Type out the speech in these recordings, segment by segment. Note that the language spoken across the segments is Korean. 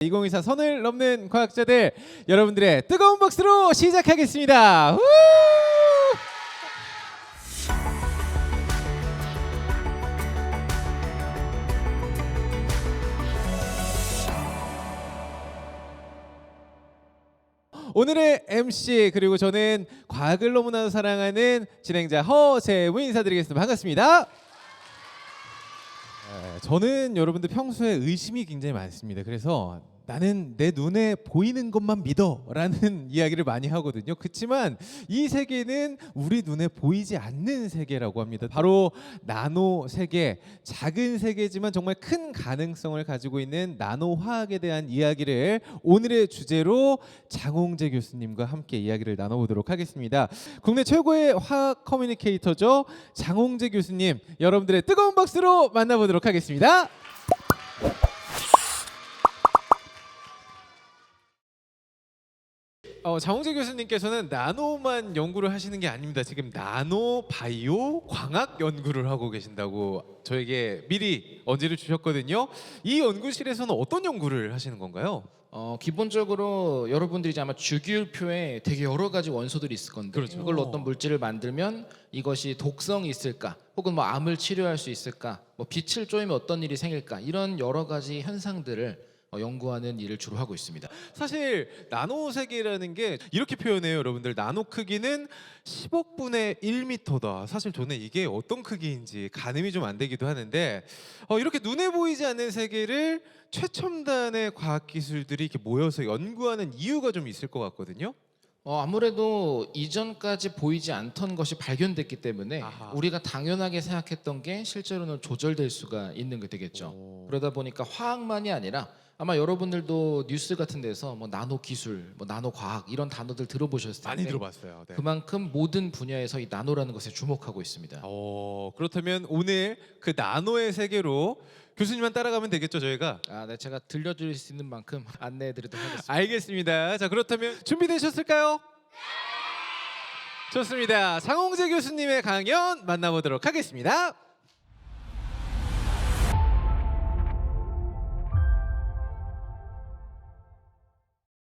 2024 선을 넘는 과학자들 여러분들의 뜨거운 박수로 시작하겠습니다. 우! 오늘의 MC 그리고 저는 과학을 너무나 사랑하는 진행자 허재무 인사드리겠습니다. 반갑습니다. 저는 여러분들 평소에 의심이 굉장히 많습니다. 그래서 나는 내 눈에 보이는 것만 믿어라는 이야기를 많이 하거든요. 그렇지만 이 세계는 우리 눈에 보이지 않는 세계라고 합니다. 바로 나노 세계, 작은 세계지만 정말 큰 가능성을 가지고 있는 나노 화학에 대한 이야기를 오늘의 주제로 장홍재 교수님과 함께 이야기를 나눠보도록 하겠습니다. 국내 최고의 화학 커뮤니케이터죠. 장홍재 교수님, 여러분들의 뜨거운 박수로 만나보도록 하겠습니다. 장홍재 교수님께서는 나노만 연구를 하시는 게 아닙니다. 지금 나노 바이오 광학 연구를 하고 계신다고 저에게 미리 언지를 주셨거든요. 이 연구실에서는 어떤 연구를 하시는 건가요? 기본적으로 여러분들이 이제 아마 주기율표에 되게 여러 가지 원소들이 있을 건데 그렇죠. 이걸로 어떤 물질을 만들면 이것이 독성이 있을까, 혹은 뭐 암을 치료할 수 있을까, 뭐 빛을 쬐면 어떤 일이 생길까, 이런 여러 가지 현상들을 연구하는 일을 주로 하고 있습니다. 사실 나노 세계라는 게 이렇게 표현해요, 여러분들. 나노 크기는 10억 분의 1m다. 사실 저는 이게 어떤 크기인지 가늠이 좀 안 되기도 하는데 이렇게 눈에 보이지 않는 세계를 최첨단의 과학 기술들이 이렇게 모여서 연구하는 이유가 좀 있을 것 같거든요. 아무래도 이전까지 보이지 않던 것이 발견됐기 때문에 아하. 우리가 당연하게 생각했던 게 실제로는 조절될 수가 있는 게 되겠죠. 그러다 보니까 화학만이 아니라 아마 여러분들도 뉴스 같은 데서 뭐 나노 기술, 뭐 나노 과학 이런 단어들 들어보셨을 텐데 많이 들어봤어요. 네. 그만큼 모든 분야에서 이 나노라는 것에 주목하고 있습니다. 그렇다면 오늘 그 나노의 세계로 교수님만 따라가면 되겠죠, 저희가? 네, 제가 들려드릴 수 있는 만큼 안내해드리도록 하겠습니다. 알겠습니다. 자, 그렇다면 준비되셨을까요? 좋습니다. 장홍재 교수님의 강연 만나보도록 하겠습니다.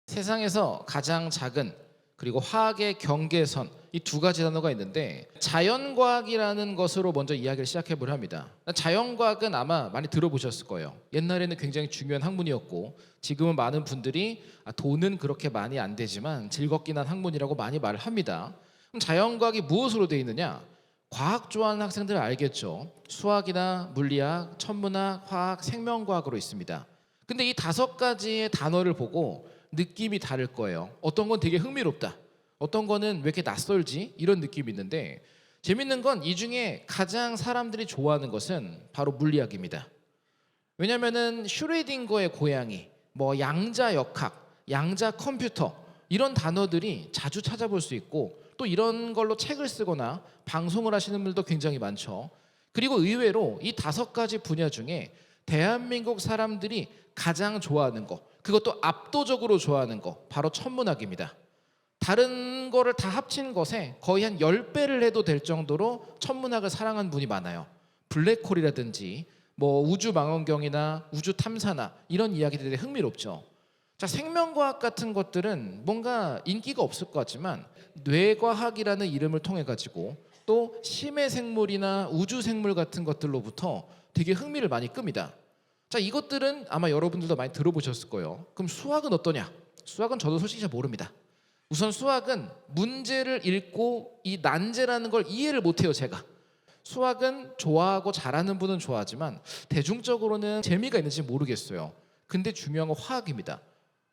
세상에서 가장 작은 그리고 화학의 경계선, 이 두 가지 단어가 있는데 자연과학이라는 것으로 먼저 이야기를 시작해 보려 합니다. 자연과학은 아마 많이 들어보셨을 거예요. 옛날에는 굉장히 중요한 학문이었고 지금은 많은 분들이 돈은 그렇게 많이 안 되지만 즐겁긴 한 학문이라고 많이 말을 합니다. 그럼 자연과학이 무엇으로 되어 있느냐? 과학 좋아하는 학생들은 알겠죠. 수학이나 물리학, 천문학, 화학, 생명과학으로 있습니다. 근데 이 5가지의 단어를 보고 느낌이 다를 거예요. 어떤 건 되게 흥미롭다, 어떤 거는 왜 이렇게 낯설지, 이런 느낌이 있는데 재밌는 건 이 중에 가장 사람들이 좋아하는 것은 바로 물리학입니다. 왜냐하면은 슈레딩거의 고양이, 뭐 양자역학, 양자 컴퓨터, 이런 단어들이 자주 찾아볼 수 있고 또 이런 걸로 책을 쓰거나 방송을 하시는 분들도 굉장히 많죠. 그리고 의외로 이 5가지 분야 중에 대한민국 사람들이 가장 좋아하는 거, 그것도 압도적으로 좋아하는 거, 바로 천문학입니다. 다른 거를 다 합친 것에 거의 한 10배를 해도 될 정도로 천문학을 사랑하는 분이 많아요. 블랙홀이라든지 뭐 우주망원경이나 우주 탐사나 이런 이야기들이 되게 흥미롭죠. 자, 생명과학 같은 것들은 뭔가 인기가 없을 것 같지만 뇌과학이라는 이름을 통해 가지고 또 심해생물이나 우주생물 같은 것들로부터 되게 흥미를 많이 끕니다. 자, 이것들은 아마 여러분들도 많이 들어보셨을 거예요. 그럼 수학은 어떠냐? 수학은 저도 솔직히 잘 모릅니다. 우선 수학은 문제를 읽고 이 난제라는 걸 이해를 못해요, 제가. 수학은 좋아하고 잘하는 분은 좋아하지만 대중적으로는 재미가 있는지 모르겠어요. 근데 중요한 건 화학입니다.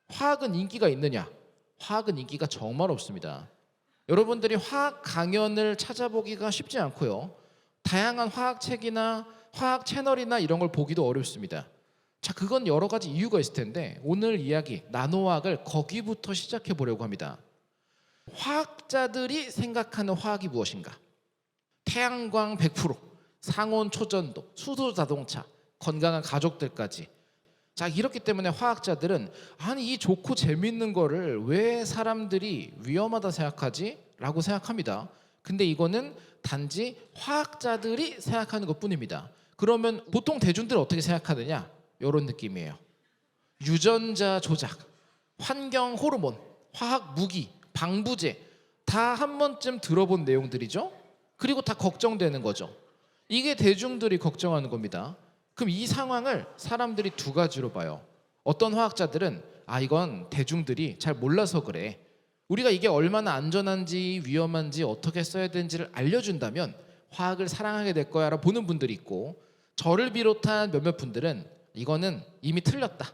화학은 인기가 있느냐? 화학은 인기가 정말 없습니다. 여러분들이 화학 강연을 찾아보기가 쉽지 않고요. 다양한 화학책이나 화학 채널이나 이런 걸 보기도 어렵습니다. 자, 그건 여러 가지 이유가 있을 텐데 오늘 이야기 나노화학을 거기부터 시작해 보려고 합니다. 화학자들이 생각하는 화학이 무엇인가? 태양광 100%, 상온 초전도, 수소 자동차, 건강한 가족들까지. 자, 이렇기 때문에 화학자들은 아니 이 좋고 재밌는 거를 왜 사람들이 위험하다 생각하지? 라고 생각합니다. 근데 이거는 단지 화학자들이 생각하는 것뿐입니다. 그러면 보통 대중들은 어떻게 생각하느냐? 이런 느낌이에요. 유전자 조작, 환경 호르몬, 화학 무기, 방부제 다 한 번쯤 들어본 내용들이죠. 그리고 다 걱정되는 거죠. 이게 대중들이 걱정하는 겁니다. 그럼 이 상황을 사람들이 두 가지로 봐요. 어떤 화학자들은 이건 대중들이 잘 몰라서 그래. 우리가 이게 얼마나 안전한지 위험한지 어떻게 써야 되는지를 알려준다면 화학을 사랑하게 될 거야 라고 보는 분들이 있고, 저를 비롯한 몇몇 분들은 이거는 이미 틀렸다.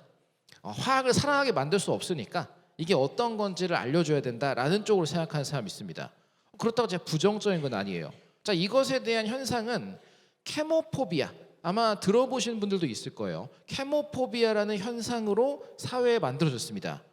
화학을 사랑하게 만들 수 없으니까 이게 어떤 건지를 알려줘야 된다라는 쪽으로 생각하는 사람이 있습니다. 그렇다고 제가 부정적인 건 아니에요. 자, 이것에 대한 현상은 케모포비아, 아마 들어보신 분들도 있을 거예요. 케모포비아라는 현상으로 사회에 만들어졌습니다.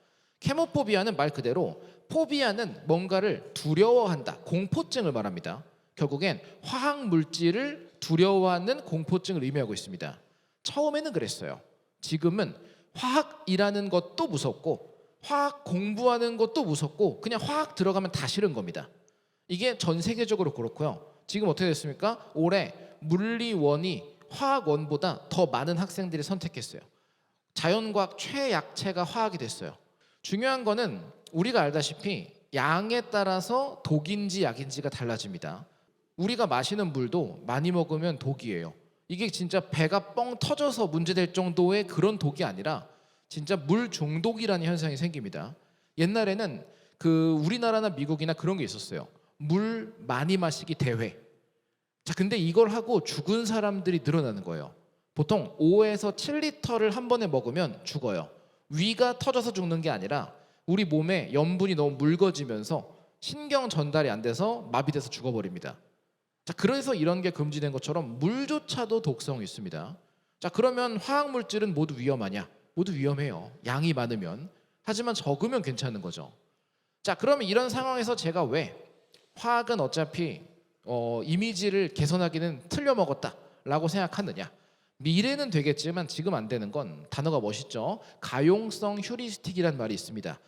케모포비아는 말 그대로, 포비아는 뭔가를 두려워한다, 공포증을 말합니다. 결국엔 화학 물질을 두려워하는 공포증을 의미하고 있습니다. 처음에는 그랬어요. 지금은 화학이라는 것도 무섭고 화학 공부하는 것도 무섭고 그냥 화학 들어가면 다 싫은 겁니다. 이게 전 세계적으로 그렇고요. 지금 어떻게 됐습니까? 올해 물리원이 화학원보다 더 많은 학생들이 선택했어요. 자연과학 최약체가 화학이 됐어요. 중요한 거는 우리가 알다시피 양에 따라서 독인지 약인지가 달라집니다. 우리가 마시는 물도 많이 먹으면 독이에요. 이게 진짜 배가 뻥 터져서 문제될 정도의 그런 독이 아니라 진짜 물 중독이라는 현상이 생깁니다. 옛날에는 우리나라나 미국이나 그런 게 있었어요. 물 많이 마시기 대회. 자, 근데 이걸 하고 죽은 사람들이 늘어나는 거예요. 보통 5에서 7리터를 한 번에 먹으면 죽어요. 위가 터져서 죽는 게 아니라 우리 몸에 염분이 너무 묽어지면서 신경 전달이 안 돼서 마비돼서 죽어버립니다. 자, 그래서 이런 게 금지된 것처럼 물조차도 독성이 있습니다. 자, 그러면 화학 물질은 모두 위험하냐? 모두 위험해요. 양이 많으면. 하지만 적으면 괜찮은 거죠. 자, 그러면 이런 상황에서 제가 왜 화학은 어차피 이미지를 개선하기는 틀려먹었다라고 생각하느냐? 미래는 되겠지만 지금 안 되는 건, 단어가 멋있죠. 가용성 휴리스틱이라는 말이 있습니다.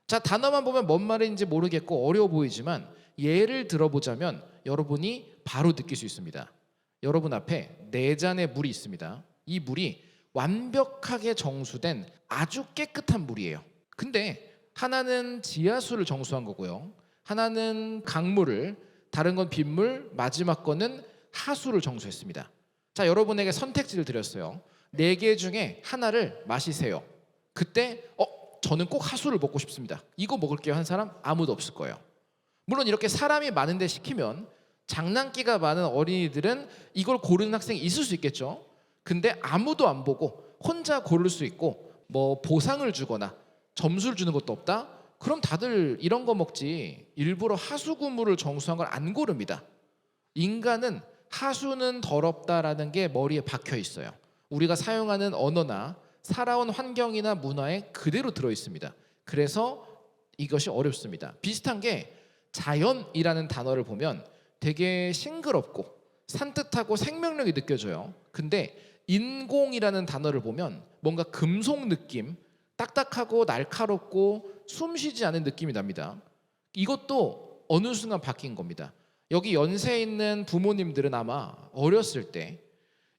자, 단어만 보면 뭔 말인지 모르겠고 어려워 보이지만 예를 들어보자면 여러분이 바로 느낄 수 있습니다. 여러분 앞에 4잔의 물이 있습니다. 이 물이 완벽하게 정수된 아주 깨끗한 물이에요. 근데 하나는 지하수를 정수한 거고요. 하나는 강물을, 다른 건 빗물, 마지막 거는 하수를 정수했습니다. 자, 여러분에게 선택지를 드렸어요. 4개 중에 하나를 마시세요. 그때 저는 꼭 하수를 먹고 싶습니다. 이거 먹을게요 한 사람 아무도 없을 거예요. 물론 이렇게 사람이 많은데 시키면 장난기가 많은 어린이들은 이걸 고르는 학생이 있을 수 있겠죠. 근데 아무도 안 보고 혼자 고를 수 있고 뭐 보상을 주거나 점수를 주는 것도 없다? 그럼 다들 이런 거 먹지 일부러 하수구물을 정수한 걸 안 고릅니다. 인간은 하수는 더럽다라는 게 머리에 박혀 있어요. 우리가 사용하는 언어나 살아온 환경이나 문화에 그대로 들어 있습니다. 그래서 이것이 어렵습니다. 비슷한 게 자연이라는 단어를 보면 되게 싱그럽고 산뜻하고 생명력이 느껴져요. 근데 인공이라는 단어를 보면 뭔가 금속 느낌, 딱딱하고 날카롭고 숨쉬지 않은 느낌이 납니다. 이것도 어느 순간 바뀐 겁니다. 여기 연세 있는 부모님들은 아마 어렸을 때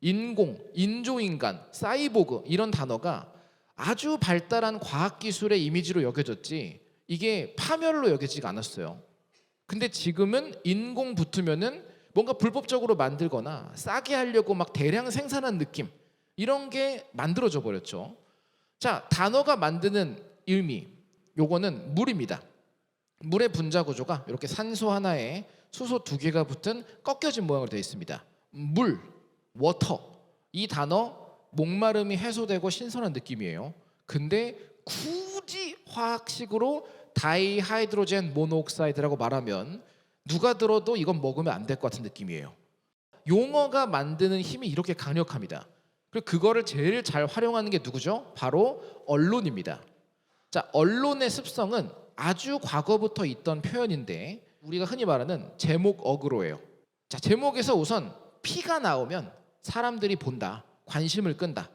인공, 인조인간, 사이보그 이런 단어가 아주 발달한 과학기술의 이미지로 여겨졌지 이게 파멸로 여겨지지가 않았어요. 근데 지금은 인공 붙으면은 뭔가 불법적으로 만들거나 싸게 하려고 막 대량 생산한 느낌, 이런 게 만들어져 버렸죠. 자, 단어가 만드는 의미, 요거는 물입니다. 물의 분자 구조가 이렇게 산소 하나에 수소 2개가 붙은 꺾여진 모양으로 되어 있습니다. 물, 워터, 이 단어 목마름이 해소되고 신선한 느낌이에요. 근데 굳이 화학식으로 다이하이드로젠 모노옥사이드라고 말하면 누가 들어도 이건 먹으면 안 될 것 같은 느낌이에요. 용어가 만드는 힘이 이렇게 강력합니다. 그리고 그거를 제일 잘 활용하는 게 누구죠? 바로 언론입니다. 자, 언론의 습성은 아주 과거부터 있던 표현인데 우리가 흔히 말하는 제목 어그로예요. 자, 제목에서 우선 피가 나오면 사람들이 본다, 관심을 끈다.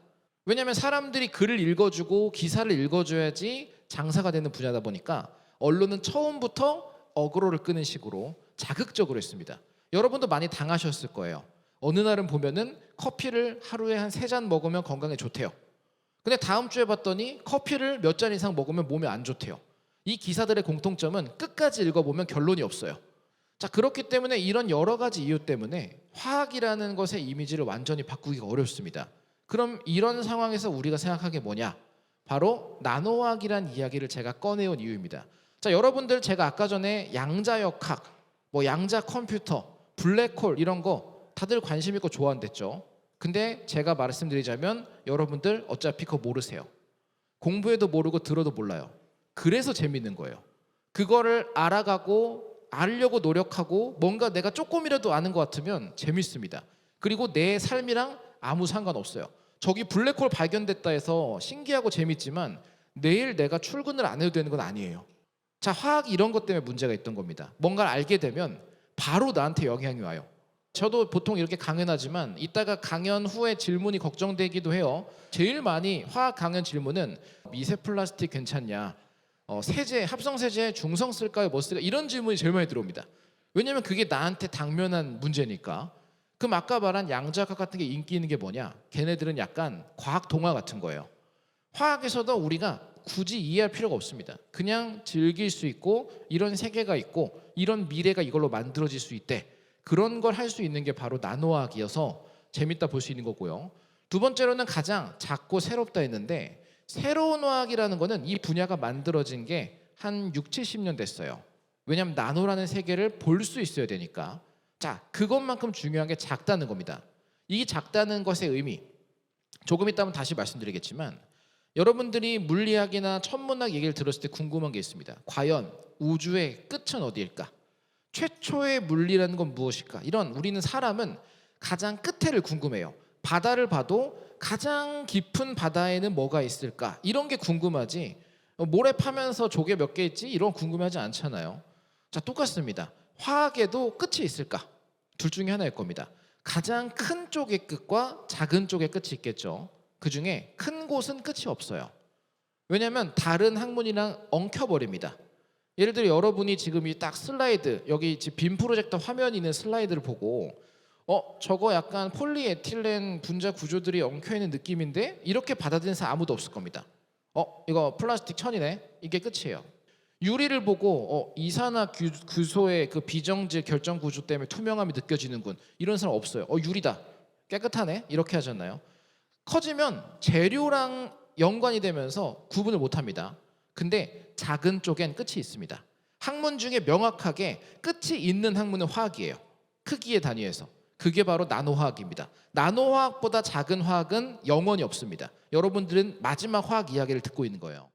왜냐하면 사람들이 글을 읽어주고 기사를 읽어줘야지 장사가 되는 분야다 보니까 언론은 처음부터 어그로를 끄는 식으로 자극적으로 했습니다. 여러분도 많이 당하셨을 거예요. 어느 날은 보면은 커피를 하루에 한 3잔 먹으면 건강에 좋대요. 근데 다음 주에 봤더니 커피를 몇 잔 이상 먹으면 몸에 안 좋대요. 이 기사들의 공통점은 끝까지 읽어보면 결론이 없어요. 자, 그렇기 때문에 이런 여러 가지 이유 때문에 화학이라는 것의 이미지를 완전히 바꾸기가 어렵습니다. 그럼 이런 상황에서 우리가 생각한 게 뭐냐? 바로 나노화학이란 이야기를 제가 꺼내온 이유입니다. 자, 여러분들 제가 아까 전에 양자역학, 뭐 양자 컴퓨터, 블랙홀 이런 거 다들 관심 있고 좋아한댔죠. 근데 제가 말씀드리자면 여러분들 어차피 그거 모르세요. 공부해도 모르고 들어도 몰라요. 그래서 재밌는 거예요. 그거를 알아가고 알려고 노력하고 뭔가 내가 조금이라도 아는 것 같으면 재밌습니다. 그리고 내 삶이랑 아무 상관없어요. 저기 블랙홀 발견됐다 해서 신기하고 재밌지만 내일 내가 출근을 안 해도 되는 건 아니에요. 자, 화학 이런 것 때문에 문제가 있던 겁니다. 뭔가를 알게 되면 바로 나한테 영향이 와요. 저도 보통 이렇게 강연하지만 이따가 강연 후에 질문이 걱정되기도 해요. 제일 많이 화학 강연 질문은 미세 플라스틱 괜찮냐? 세제, 합성 세제 중성 쓸까요? 뭐 쓸까요? 이런 질문이 제일 많이 들어옵니다. 왜냐면 그게 나한테 당면한 문제니까. 그럼 아까 말한 양자역학 같은 게 인기 있는 게 뭐냐? 걔네들은 약간 과학 동화 같은 거예요. 화학에서도 우리가 굳이 이해할 필요가 없습니다. 그냥 즐길 수 있고 이런 세계가 있고 이런 미래가 이걸로 만들어질 수 있대. 그런 걸 할 수 있는 게 바로 나노화학이어서 재밌다 볼 수 있는 거고요. 두 번째로는 가장 작고 새롭다 했는데 새로운 화학이라는 거는 이 분야가 만들어진 게 한 6, 70년 됐어요. 왜냐하면 나노라는 세계를 볼 수 있어야 되니까. 자, 그것만큼 중요한 게 작다는 겁니다. 이 작다는 것의 의미 조금 있다면 다시 말씀드리겠지만 여러분들이 물리학이나 천문학 얘기를 들었을 때 궁금한 게 있습니다. 과연 우주의 끝은 어디일까? 최초의 물리라는 건 무엇일까? 이런 우리는 사람은 가장 끝에를 궁금해요. 바다를 봐도 가장 깊은 바다에는 뭐가 있을까? 이런 게 궁금하지. 모래 파면서 조개 몇 개 있지? 이런 거 궁금하지 않잖아요. 자, 똑같습니다. 화학에도 끝이 있을까? 둘 중에 하나일 겁니다. 가장 큰 쪽의 끝과 작은 쪽의 끝이 있겠죠. 그중에 큰 곳은 끝이 없어요. 왜냐하면 다른 학문이랑 엉켜버립니다. 예를 들어 여러분이 지금 이 딱 슬라이드 여기 지금 빔 프로젝터 화면이 있는 슬라이드를 보고 저거 약간 폴리에틸렌 분자 구조들이 엉켜있는 느낌인데 이렇게 받아들이는 사람 아무도 없을 겁니다. 이거 플라스틱 천이네. 이게 끝이에요. 유리를 보고 이산화규소의 그 비정질 결정 구조 때문에 투명함이 느껴지는군. 이런 사람 없어요. 유리다. 깨끗하네. 이렇게 하잖아요. 커지면 재료랑 연관이 되면서 구분을 못합니다. 근데 작은 쪽엔 끝이 있습니다. 학문 중에 명확하게 끝이 있는 학문은 화학이에요. 크기의 단위에서. 그게 바로 나노화학입니다. 나노화학보다 작은 화학은 영원히 없습니다. 여러분들은 마지막 화학 이야기를 듣고 있는 거예요.